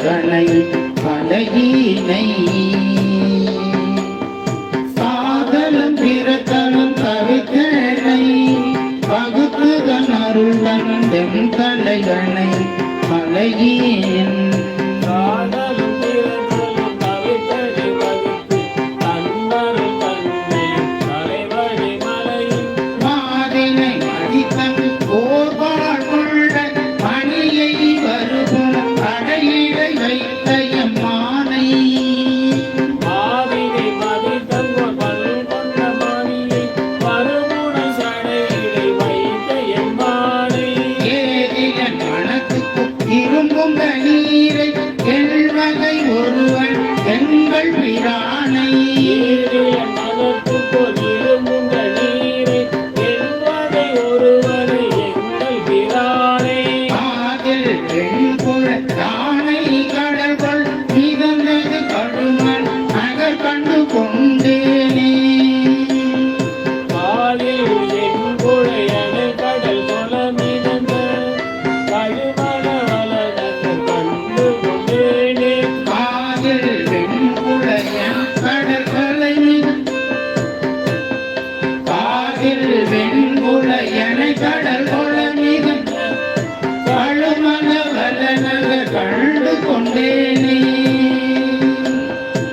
தலைகணை பலகீனை சாதலும் பிறத்தலும் கவித்தனை பகுத்துதன் அருள் தந்தெம் தலைகணை பலகீன் ஒருவன் எங்கள் பிரானை காதில் வெண்புற யானை கடல்கள் மிதந்தது கடுமன் நகர் கண்டு கொண்டேனே வெண்புல என கடல்